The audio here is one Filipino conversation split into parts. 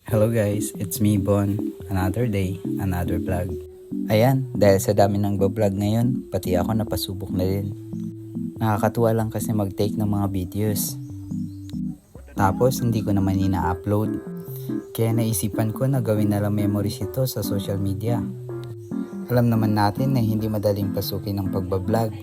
Hello guys, it's me Bon. Another day, another vlog. Ayan, dahil sa dami ng vlog ngayon, pati ako napasubok na rin. Nakakatuwa lang kasi mag-take ng mga videos. Tapos hindi ko naman ina-upload. Kaya naisipan ko na gawin na lang memories ito sa social media. Alam naman natin na hindi madaling pasukin ng pagbablog.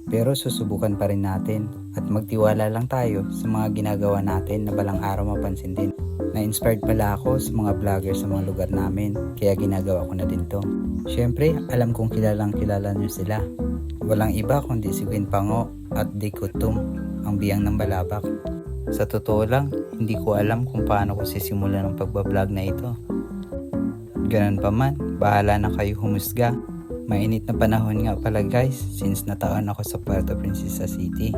Pero susubukan pa rin natin at magtiwala lang tayo sa mga ginagawa natin na balang araw mapansin din. Na-inspired pala ako sa mga vlogger sa mga lugar namin, kaya ginagawa ko na din to. Syempre, alam kong kilalang kilala nyo sila. Walang iba kundi si Gwen Pango at Dick Kutum, ang biyang ng Balabak. Sa totoo lang, hindi ko alam kung paano ko sisimulan ng pagbablog na ito. Ganun pa man, bahala na kayo humusga. Mainit na panahon nga pala guys, since nataon ako sa Puerto Princesa City.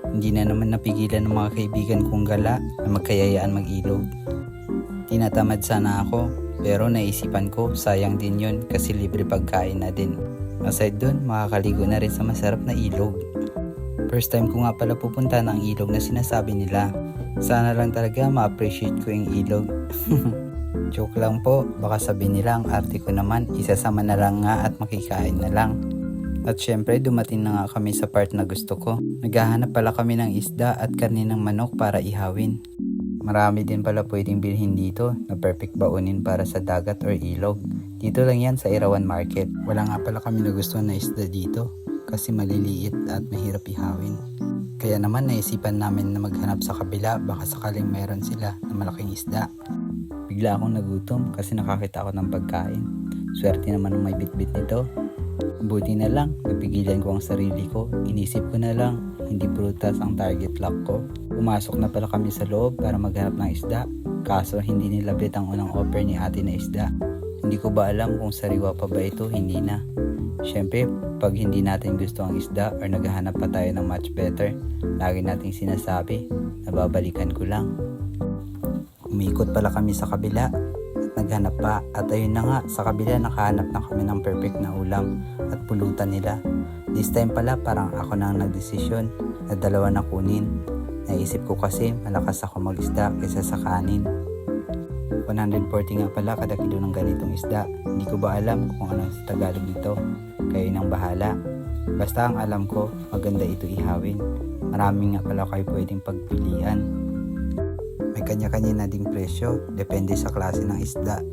Hindi na naman napigilan ng mga kaibigan kong gala na magkayayaan mag-ilog. Tinatamad sana ako, pero naisipan ko sayang din yun kasi libre pagkain na din. Aside dun, makakaligo na rin sa masarap na ilog. First time ko nga pala pupunta ng ilog na sinasabi nila. Sana lang talaga ma-appreciate ko yung ilog. Joke lang po, baka sabihin nila ang arte ko naman, isasama na lang nga at makikain na lang. At syempre dumating na nga kami sa part na gusto ko. Naghahanap pala kami ng isda at karne ng manok para ihawin. Marami din pala pwedeng bilhin dito na perfect baunin para sa dagat or ilog. Dito lang yan sa Irawan Market. Wala nga pala kami nagustuhan na isda dito kasi maliliit at mahirap ihawin. Kaya naman naisipan namin na maghanap sa kabila baka sakaling mayroon sila na malaking isda. Bigla akong nagutom kasi nakakita ako ng pagkain. Swerte naman ng may bitbit nito. Buti na lang, napigilan ko ang sarili ko. Inisip ko na lang, hindi prutas ang target lock ko. Pumasok na pala kami sa loob para maghanap ng isda. Kaso hindi nilabit ang unang offer ni ate na isda. Hindi ko ba alam kung sariwa pa ba ito, hindi na. Siyempre, pag hindi natin gusto ang isda or naghahanap pa tayo ng much better, lagi nating sinasabi, nababalikan ko lang. Umikot pala kami sa kabila at naghanap pa at ayun na nga, sa kabila nakahanap na kami ng perfect na ulam at pulutan nila. This time pala parang ako na ang nagdesisyon na dalawa na kunin. Naisip ko kasi malakas ako mag-isda kaysa sa kanin. 140 nga pala kada kilo ng ganitong isda. Hindi ko ba alam kung ano sa Tagalog nito. Kayo nang bahala. Basta ang alam ko, maganda ito ihawin. Maraming nga pala kayo pwedeng pagpilian. May kanya-kanya na ding presyo, depende sa klase ng isda.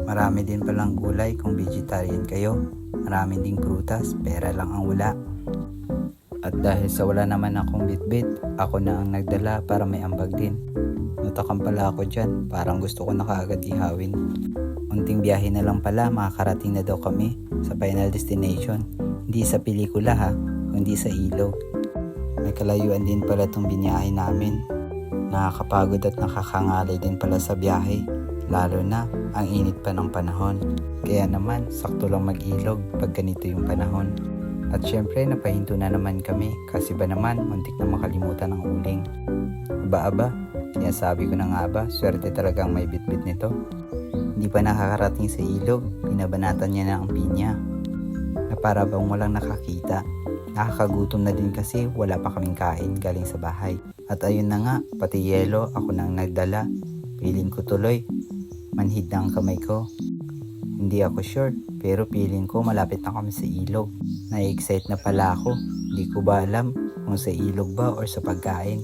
Marami din palang gulay kung vegetarian kayo. Marami ding prutas, pera lang ang wala. At dahil sa wala naman akong bitbit, ako na ang nagdala para may ambag din. Natakam pala ako dyan, parang gusto ko na kaagad ihawin. Unting biyahe na lang pala, makakarating na daw kami sa final destination. Hindi sa pelikula ha, kundi sa ilog. May kalayuan din pala itong binyahe namin. Nakakapagod at nakakangalay din pala sa biyahe, lalo na ang init pa ng panahon. Kaya naman, sakto lang mag-ilog pag ganito yung panahon. At syempre, napahinto na naman kami kasi ba naman, muntik na makalimutan ng uling. Aba, sinasabi ko na nga ba, swerte talagang may bitbit nito. Hindi pa nakakarating sa ilog, binabanatan niya na ang pinya. Na para bang walang nakakita. Nakakagutom na din kasi wala pa kaming kain galing sa bahay. At ayun na nga, pati yelo ako nang nagdala. Piling ko tuloy, manhid na ang kamay ko. Hindi ako sure, pero piling ko malapit na kami sa ilog. Na-excite na pala ako, hindi ko ba alam kung sa ilog ba or sa pagkain.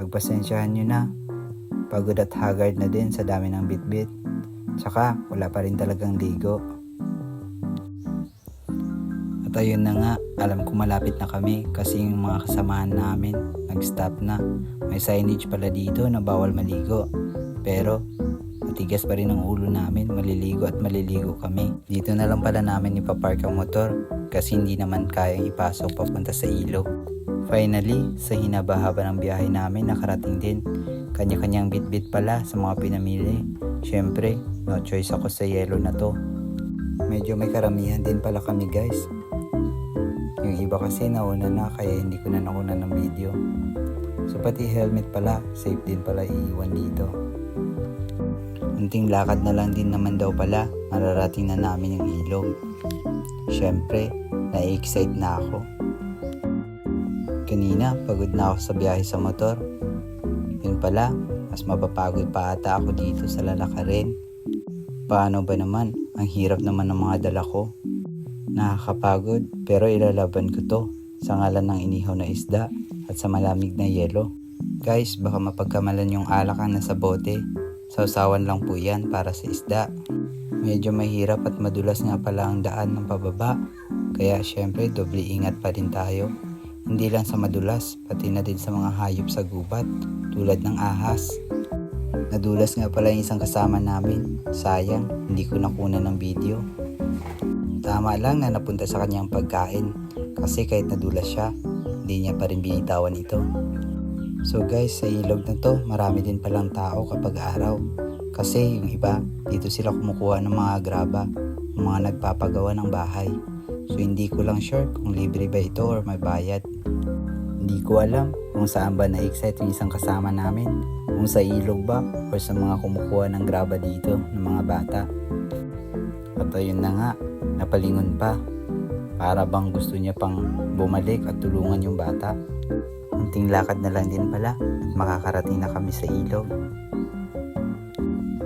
Pagpasensyahan nyo na, pagod at haggard na din sa dami ng bitbit. Tsaka wala pa rin talagang ligo. At ayun na nga, alam ko malapit na kami kasi yung mga kasamahan namin nag-stop na. May signage pala dito na bawal maligo. Pero matigas pa rin ang ulo namin, maliligo at maliligo kami. Dito na lang pala namin ipapark ang motor kasi hindi naman kayang ipasok papunta sa ilog. Finally, sa hinaba-haba ng biyahe namin nakarating din. Kanya-kanyang bitbit pala sa mga pinamili. Syempre, no choice ako sa yellow na to. Medyo may karamihan din pala kami guys. Yung iba kasi nauna na kaya hindi ko na nakuna ng video. So pati helmet pala, safe din pala iiwan dito. Unting lakad na lang din naman daw pala, mararating na namin yung ilog. Syempre, na-excite na ako. Kanina, pagod na ako sa biyahe sa motor. Yun pala, mas mapapagod pa ata ako dito sa lalakarin. Paano ba naman? Ang hirap naman ng mga dala ko. Nakakapagod pero ilalaban ko to sa ngalan ng inihaw na isda at sa malamig na yelo. Guys, baka mapagkamalan yung alak na nasa bote. Sausawan lang po yan para sa isda. Medyo mahirap at madulas nga pala ang daan ng pababa. Kaya syempre doble ingat pa din tayo. Hindi lang sa madulas, pati na din sa mga hayop sa gubat tulad ng ahas. Nadulas nga pala yung isang kasama namin. Sayang, hindi ko nakunan ng video. Tama lang na napunta sa kanyang pagkain kasi kahit nadulas siya, hindi niya pa rin binitawan ito. So guys, sa ilog na to, marami din palang tao kapag araw. Kasi yung iba, dito sila kumukuha ng mga graba, ng mga nagpapagawa ng bahay. So hindi ko lang sure kung libre ba ito or may bayad. Hindi ko alam kung saan ba na-excite yung isang kasama namin. Kung sa ilog ba or sa mga kumukuha ng graba dito ng mga bata. At ayun na nga, napalingon pa. Para bang gusto niya pang bumalik at tulungan yung bata. Unting lakad na lang din pala at makakarating na kami sa ilog.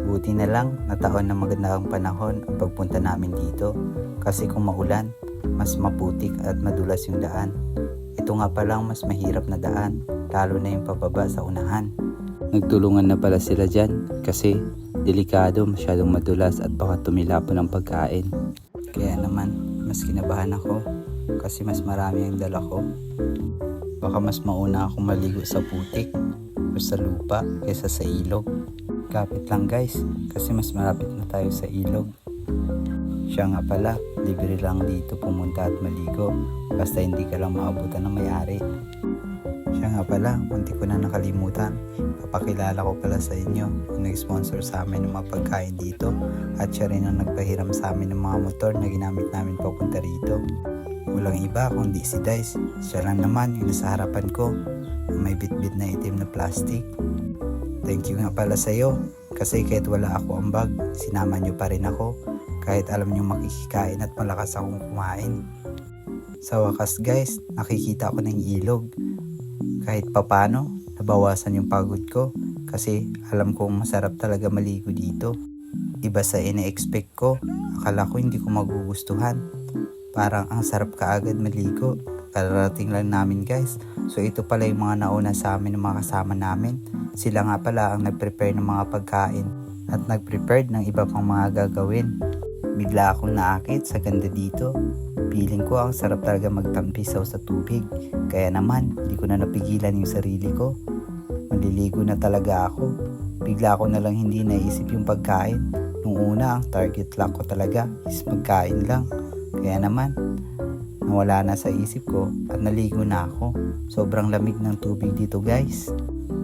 Buti na lang nataon na maganda ang panahon ang pagpunta namin dito. Kasi kung maulan, mas maputik at madulas yung daan. Ito nga palang mas mahirap na daan, lalo na yung pababa sa unahan. Nagtulungan na pala sila dyan kasi delikado, masyadong madulas at baka tumilapon ang pagkain. Kaya naman, mas kinabahan ako kasi mas marami ang dala ko. Baka mas mauna akong maligo sa putik o sa lupa kaysa sa ilog. Kapit lang guys, kasi mas malapit na tayo sa ilog. Siya nga pala, libre lang dito pumunta at maligo basta hindi ka lang maabutan ng may-ari. Siya nga pala, munti ko na nakalimutan. Papakilala ko pala sa inyo ang nag-sponsor sa amin ng mga pagkain dito at siya rin ang nagpahiram sa amin ng mga motor na ginamit namin papunta rito. Walang iba kundi si Dice. Siya lang naman yung nasa harapan ko, may bitbit na itim na plastic. Thank you nga pala sa iyo kasi kahit wala ako ang bag, sinama niyo pa rin ako kahit alam niyo makikikain at malakas akong kumain. Sa wakas guys, nakikita ko ng ilog. Kahit papano, nabawasan yung pagod ko kasi alam kong masarap talaga maligo dito. Iba sa ine-expect ko, akala ko hindi ko magugustuhan. Parang ang sarap kaagad maligo. Kararating lang namin guys. So ito pala yung mga nauna sa amin ng mga kasama namin. Sila nga pala ang nag-prepare ng mga pagkain at nag-prepared ng iba pang mga gagawin. Bigla akong naakit sa ganda dito. Feeling ko ang sarap talaga magtampisaw sa tubig. Kaya naman, hindi ko na napigilan yung sarili ko. Maliligo na talaga ako. Bigla ko na lang hindi naisip yung pagkain. Nung una, ang target lang ko talaga is magkain lang. Kaya naman, nawala na sa isip ko at naligo na ako. Sobrang lamig ng tubig dito guys.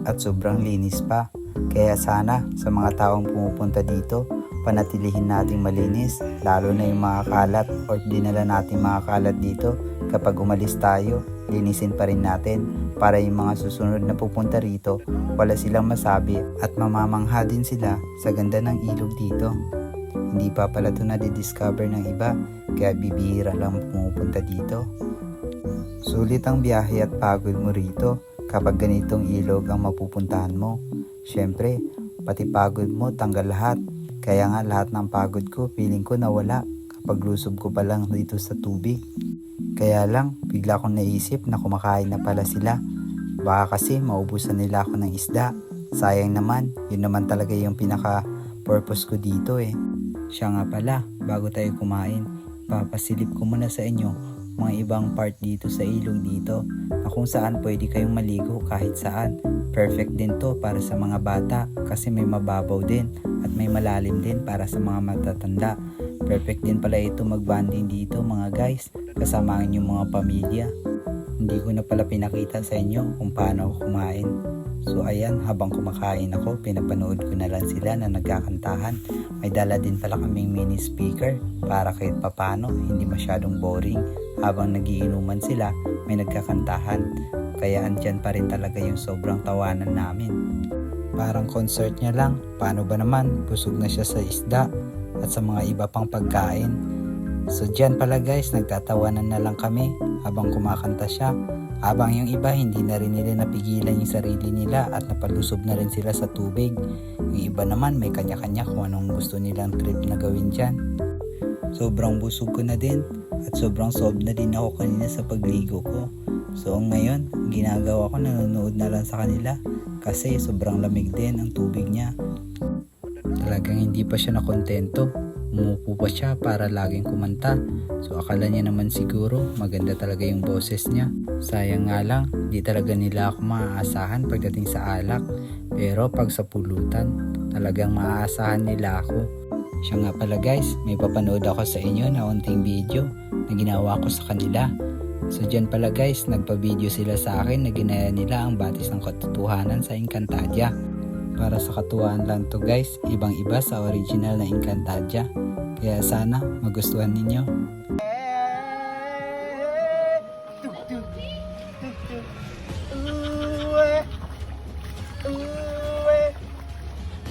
At sobrang linis pa. Kaya sana sa mga taong pumupunta dito, panatilihin nating malinis, lalo na yung mga kalat or dinala natin mga kalat dito. Kapag umalis tayo, linisin pa rin natin para yung mga susunod na pupunta rito, wala silang masabi at mamamangha din sila sa ganda ng ilog dito. Hindi pa pala ito nadidiscover ng iba, kaya bibihira lang pumupunta dito. Sulit ang biyahe at pagod mo rito kapag ganitong ilog ang mapupuntahan mo. Syempre, pati pagod mo tanggal lahat. Kaya nga lahat ng pagod ko, feeling ko nawala kapag lusob ko pa lang dito sa tubig. Kaya lang, bigla akong naisip na kumakain na pala sila. Baka kasi maubusan nila ako ng isda. Sayang naman, yun naman talaga yung pinaka-purpose ko dito eh. Siya nga pala, bago tayo kumain, papasilip ko muna sa inyo mga ibang part dito sa ilog dito na kung saan pwede kayong maligo kahit saan. Perfect din to para sa mga bata kasi may mababaw din at may malalim din para sa mga matatanda. Perfect din pala ito mag-bonding dito mga guys, kasama ang inyong mga pamilya. Hindi ko na pala pinakita sa inyo kung paano ako kumain. So ayan, habang kumakain ako, pinapanood ko na lang sila na nagkakantahan. May dala din pala kaming mini speaker para kahit papano hindi masyadong boring. Habang nagiinuman sila, may nagkakantahan. Kaya andyan pa rin talaga yung sobrang tawanan namin. Parang concert niya lang. Paano ba naman? Busog na siya sa isda at sa mga iba pang pagkain. So dyan pala guys, nagtatawanan na lang kami habang kumakanta siya. Habang yung iba hindi na rin nila napigilan yung sarili nila at napalusob na rin sila sa tubig. Yung iba naman may kanya-kanya kung anong gusto nilang trip na gawin dyan. Sobrang busog ko na din at sobrang sob na din ako kanina sa pagligo ko. So ngayon, ginagawa ko nanonood na lang sa kanila kasi sobrang lamig din ang tubig niya. Talagang hindi pa siya nakontento. Umupo pa siya para laging kumanta. So akala niya naman siguro maganda talaga yung boses niya. Sayang nga lang, di talaga nila ako maaasahan pagdating sa alak. Pero pag sa pulutan, talagang maaasahan nila ako. Siya nga pala guys, may papanood ako sa inyo na unting video na ginawa ko sa kanila. So dyan pala guys, nagpa-video sila sa akin na ginaya nila ang batis ng katotohanan sa Encantadia. Para sa katuwaan lang to guys, ibang iba sa original na Encantadia. Kaya sana magustuhan ninyo.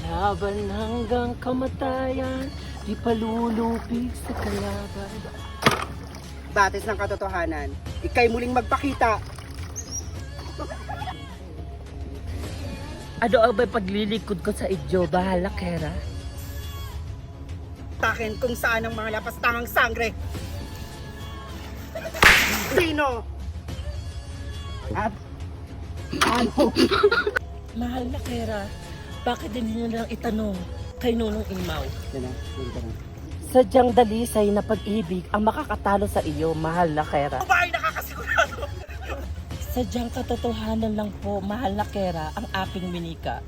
Laban hanggang kamatayan, di palulupig sa kalaban. Batis ng katotohanan, ikay muling magpakita. Ano ang may paglilikod ko sa inyo, bahala kera? Takin kung saan ang mga lapastangang sangre. Sino? At ano? Mahal na kera, bakit din nyo lang itanong kay Nunong Imaw? Sadyang dalisay na pag-ibig ang makakatalo sa iyo, mahal na kera. Babae nakakasigurado. Sadyang katotohanan lang po, mahal na kera, ang aking minika.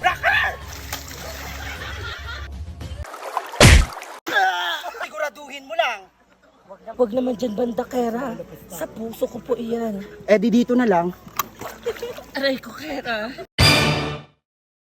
Rocker! Siguraduhin mo lang. Huwag naman dyan banda kera, sa puso ko po iyan. Eh di dito na lang. Aray ko kera.